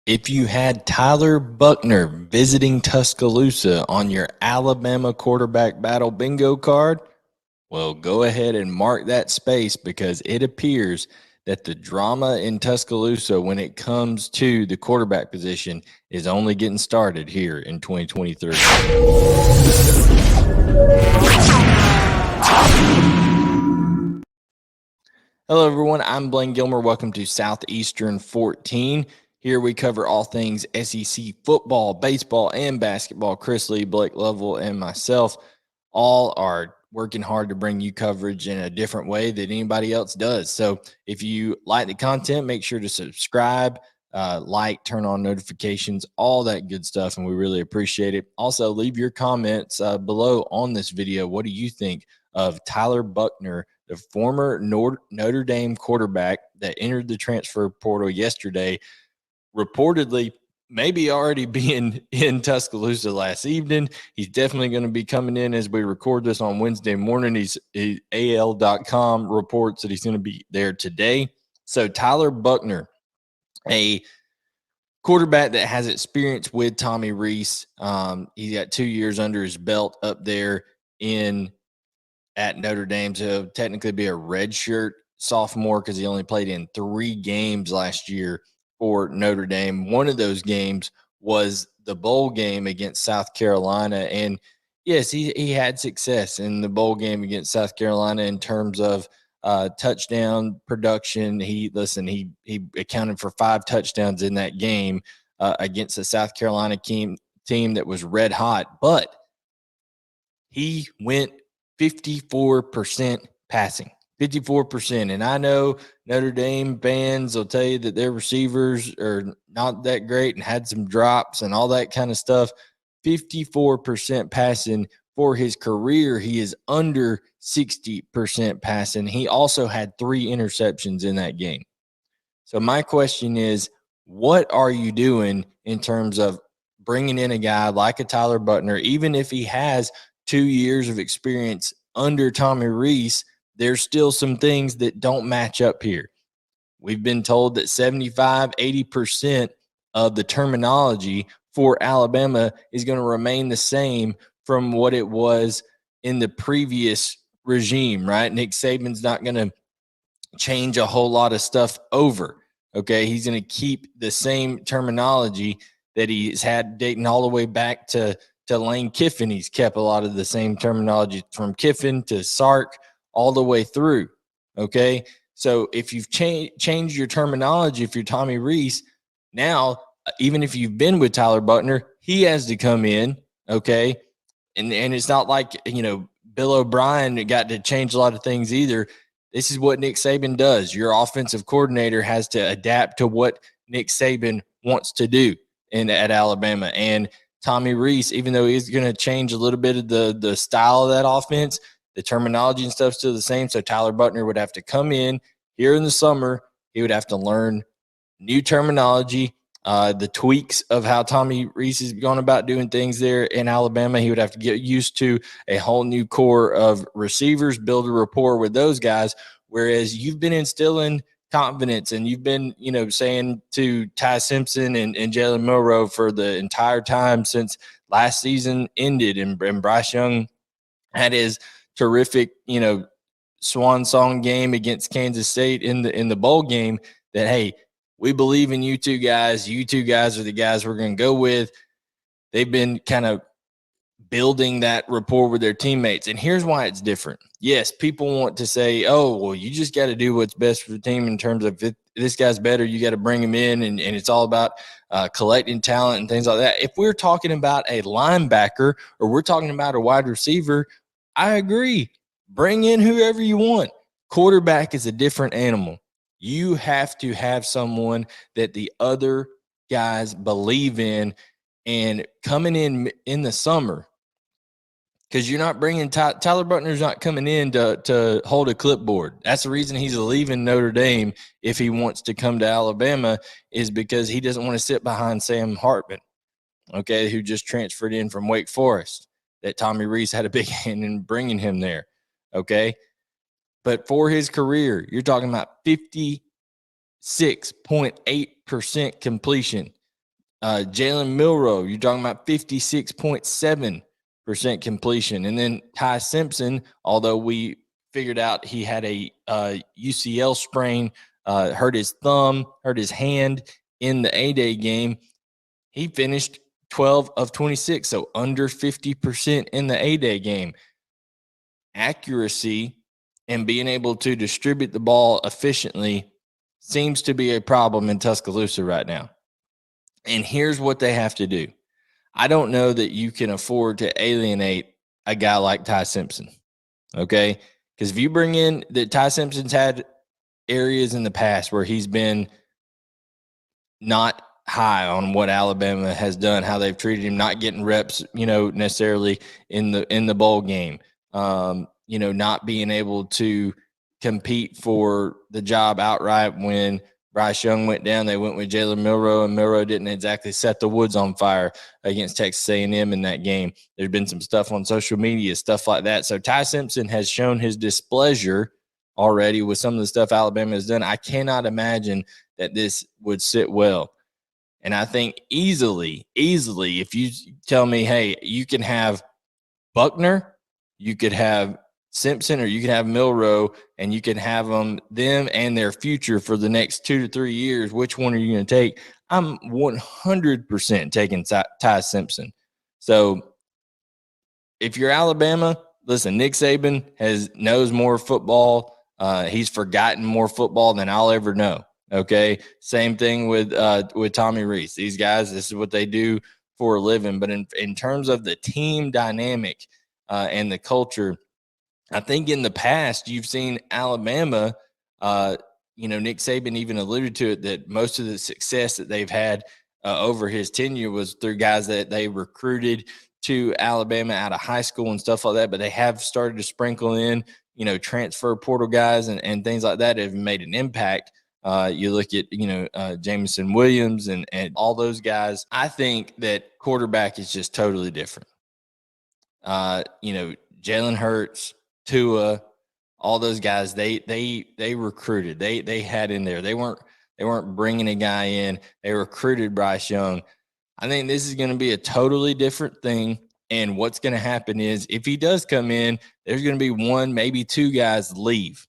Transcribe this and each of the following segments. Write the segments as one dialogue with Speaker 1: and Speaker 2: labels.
Speaker 1: If you had Tyler Buckner visiting Tuscaloosa on your Alabama quarterback battle bingo card, well, go ahead and mark that space because it appears that the drama in Tuscaloosa when it comes to the quarterback position is only getting started here in 2023. Hello, everyone. I'm Blayne Gilmer. Welcome to Southeastern 14. Here we cover all things SEC football, baseball, and basketball. Chris Lee, Blake Lovell, and myself all are working hard to bring you coverage in a different way than anybody else does. So if you like the content, make sure to subscribe, turn on notifications, all that good stuff, and we really appreciate it. Also, leave your comments below on this video. What do you think of Tyler Buckner, the former Notre Dame quarterback that entered the transfer portal yesterday, reportedly maybe already being in Tuscaloosa last evening? He's definitely going to be coming in as we record this on Wednesday morning. AL.com reports that he's going to be there today. So Tyler Buckner, a quarterback that has experience with Tommy Rees. He's got 2 years under his belt up there at Notre Dame, so technically be a redshirt sophomore because he only played in 3 games last year for Notre Dame. One of those games was the bowl game against South Carolina, and yes, he had success in the bowl game against South Carolina in terms of touchdown production. He accounted for 5 touchdowns in that game against the South Carolina team that was red hot, but he went 54% passing, 54%. And I know Notre Dame fans will tell you that their receivers are not that great and had some drops and all that kind of stuff. 54% passing for his career. He is under 60% passing. He also had 3 interceptions in that game. So my question is, what are you doing in terms of bringing in a guy like a Tyler Buckner, even if he has 2 years of experience under Tommy Rees? There's still some things that don't match up here. We've been told that 75-80% of the terminology for Alabama is going to remain the same from what it was in the previous regime, right? Nick Saban's not going to change a whole lot of stuff over, okay? He's going to keep the same terminology that he's had dating all the way back to Lane Kiffin. He's kept a lot of the same terminology from Kiffin to Sark all the way through, okay? So if you've changed your terminology, if you're Tommy Rees, now, even if you've been with Tyler Buckner, he has to come in, okay? And it's not like, Bill O'Brien got to change a lot of things either. This is what Nick Saban does. Your offensive coordinator has to adapt to what Nick Saban wants to do at Alabama. And Tommy Rees, even though he's going to change a little bit of the style of that offense, the terminology and stuff's still the same. So Tyler Buckner would have to come in here in the summer. He would have to learn new terminology, the tweaks of how Tommy Rees is going about doing things there in Alabama. He would have to get used to a whole new core of receivers, build a rapport with those guys, whereas you've been instilling confidence and you've been, saying to Ty Simpson and Jalen Milroe for the entire time since last season ended and Bryce Young had his terrific, swan song game against Kansas State in the bowl game, that, hey, we believe in you two guys. You two guys are the guys we're going to go with. They've been kind of building that rapport with their teammates. And here's why it's different. Yes, people want to say, oh, well, you just got to do what's best for the team in terms of if this guy's better, you got to bring him in, and it's all about collecting talent and things like that. If we're talking about a linebacker or we're talking about a wide receiver, I agree. Bring in whoever you want. Quarterback is a different animal. You have to have someone that the other guys believe in, and coming in the summer, because you're not bringing Tyler Buckner's not coming in to hold a clipboard. That's the reason he's leaving Notre Dame if he wants to come to Alabama, is because he doesn't want to sit behind Sam Hartman, okay, who just transferred in from Wake Forest, that Tommy Rees had a big hand in bringing him there, okay? But for his career, you're talking about 56.8% completion. Jalen Milroe, you're talking about 56.7% completion. And then Ty Simpson, although we figured out he had a UCL sprain, hurt his thumb, hurt his hand in the A-Day game, he finished 12 of 26, so under 50% in the A-Day game. Accuracy and being able to distribute the ball efficiently seems to be a problem in Tuscaloosa right now. And here's what they have to do. I don't know that you can afford to alienate a guy like Ty Simpson, okay? Because if you bring in that Ty Simpson's had areas in the past where he's been not high on what Alabama has done, how they've treated him, not getting reps, necessarily in the bowl game, not being able to compete for the job outright. When Bryce Young went down, they went with Jalen Milroe, and Milroe didn't exactly set the woods on fire against Texas A&M in that game. There's been some stuff on social media, stuff like that. So Ty Simpson has shown his displeasure already with some of the stuff Alabama has done. I cannot imagine that this would sit well. And I think easily, if you tell me, hey, you can have Buckner, you could have Simpson, or you can have Milroe, and you can have them and their future for the next 2 to 3 years, which one are you going to take? I'm 100% taking Ty Simpson. So if you're Alabama, listen, Nick Saban knows more football. He's forgotten more football than I'll ever know. Okay. Same thing with Tommy Rees. These guys, this is what they do for a living. But in terms of the team dynamic and the culture, I think in the past you've seen Alabama, Nick Saban even alluded to it, that most of the success that they've had over his tenure was through guys that they recruited to Alabama out of high school and stuff like that. But they have started to sprinkle in, transfer portal guys and things like that have made an impact. You look at, Jameson Williams and all those guys. I think that quarterback is just totally different. Jalen Hurts, Tua, all those guys, they recruited. They had in there. They weren't bringing a guy in. They recruited Bryce Young. I think this is going to be a totally different thing. And what's going to happen is, if he does come in, there's going to be one, maybe two guys leave.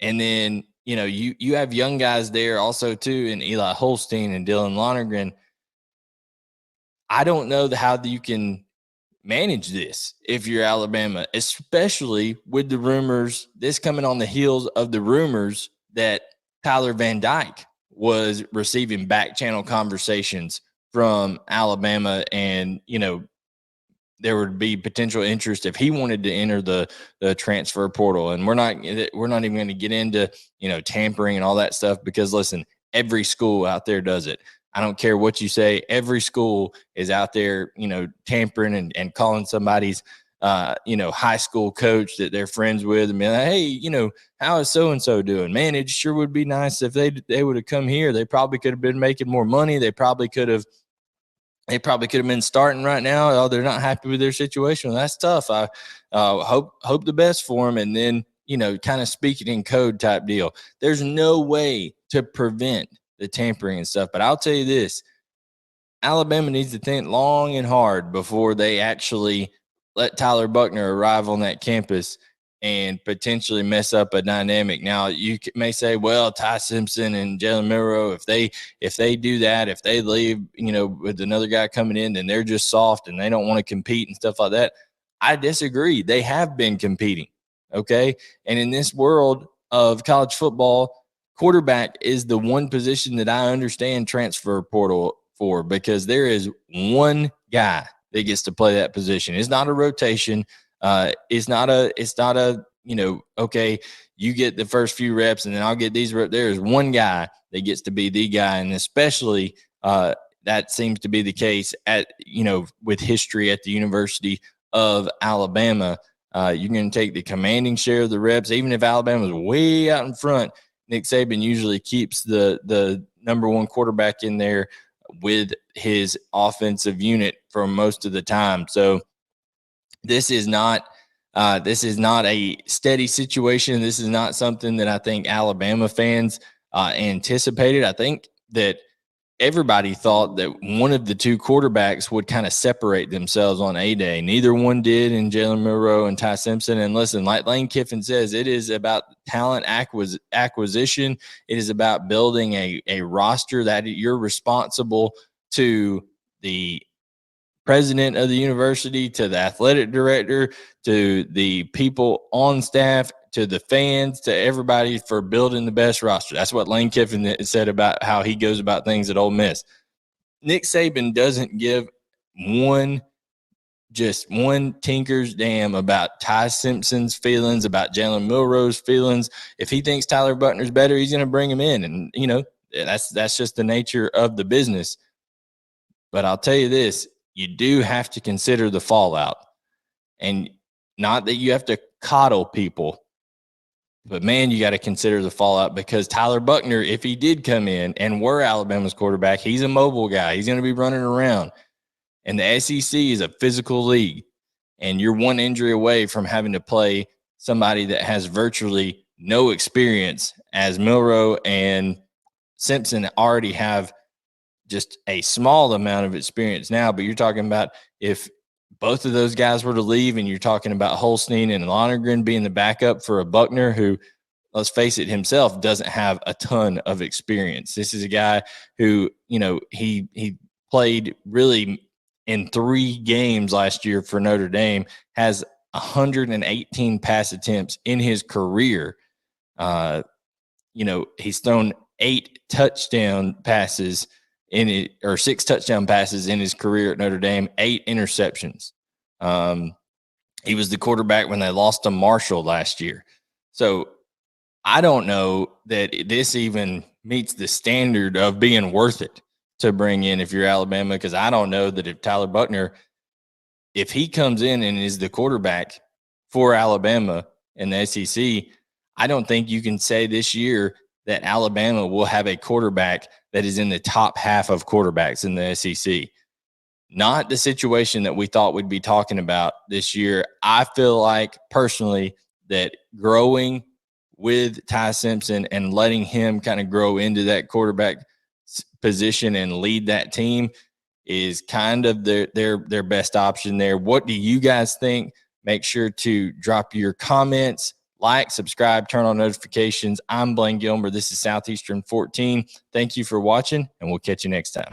Speaker 1: And then, you have young guys there also too, and Eli Holstein and Dylan Lonergan. I don't know how you can manage this if you're Alabama, especially with the rumors, this coming on the heels of the rumors that Tyler Van Dyke was receiving back channel conversations from Alabama, and, there would be potential interest if he wanted to enter the transfer portal. And we're not even going to get into, tampering and all that stuff, because listen, every school out there does it. I don't care what you say. Every school is out there, tampering and calling somebody's, high school coach that they're friends with and be like, hey, how is so-and-so doing? Man, it sure would be nice if they would have come here. They probably could have been making more money. They probably could have been starting right now. Oh, they're not happy with their situation. Well, that's tough. I hope the best for them. And then, kind of speaking in code type deal. There's no way to prevent the tampering and stuff. But I'll tell you this, Alabama needs to think long and hard before they actually let Tyler Buckner arrive on that campus and potentially mess up a dynamic. Now, you may say, well, Ty Simpson and Jalen Milroe, if they do that, if they leave, with another guy coming in, then they're just soft and they don't want to compete and stuff like that. I disagree. They have been competing, okay? And in this world of college football, quarterback is the one position that I understand transfer portal for, because there is one guy that gets to play that position. It's not a rotation. It's not a, okay, you get the first few reps and then I'll get these reps. There is one guy that gets to be the guy. And especially that seems to be the case with history at the University of Alabama. You're going to take the commanding share of the reps. Even if Alabama's way out in front, Nick Saban usually keeps the number one quarterback in there with his offensive unit for most of the time. So this is not a steady situation. This is not something that I think Alabama fans anticipated. I think that everybody thought that one of the two quarterbacks would kind of separate themselves on A-Day. Neither one did in Jalen Milroe and Ty Simpson. And listen, like Lane Kiffin says, it is about talent acquisition. It is about building a roster that you're responsible to the president of the university, to the athletic director, to the people on staff, to the fans, to everybody for building the best roster. That's what Lane Kiffin said about how he goes about things at Ole Miss. Nick Saban doesn't give one tinker's damn about Ty Simpson's feelings, about Jalen Milroe's feelings. If he thinks Tyler Buckner's better, he's going to bring him in. And, you know, that's just the nature of the business. But I'll tell you this, you do have to consider the fallout. And not that you have to coddle people, but, man, you got to consider the fallout, because Tyler Buckner, if he did come in and were Alabama's quarterback, he's a mobile guy. He's going to be running around. And the SEC is a physical league, and you're one injury away from having to play somebody that has virtually no experience, as Milroe and Simpson already have just a small amount of experience now. But you're talking about if both of those guys were to leave, and you're talking about Holstein and Lonergan being the backup for a Buckner who, let's face it, himself doesn't have a ton of experience. This is a guy who, you know, he played really in 3 games last year for Notre Dame, has 118 pass attempts in his career. You know, he's thrown 8 touchdown passes in it, or 6 touchdown passes in his career at Notre Dame, 8 interceptions. He was the quarterback when they lost to Marshall last year. So I don't know that this even meets the standard of being worth it to bring in if you're Alabama, because I don't know that if Tyler Buckner, if he comes in and is the quarterback for Alabama in the SEC, I don't think you can say this year that Alabama will have a quarterback that is in the top half of quarterbacks in the SEC. Not the situation that we thought we'd be talking about this year. I feel like personally that growing with Ty Simpson and letting him kind of grow into that quarterback position and lead that team is kind of their best option there. What do you guys think? Make sure to drop your comments, like, subscribe, turn on notifications. I'm Blayne Gilmer. This is Southeastern 14. Thank you for watching, and we'll catch you next time.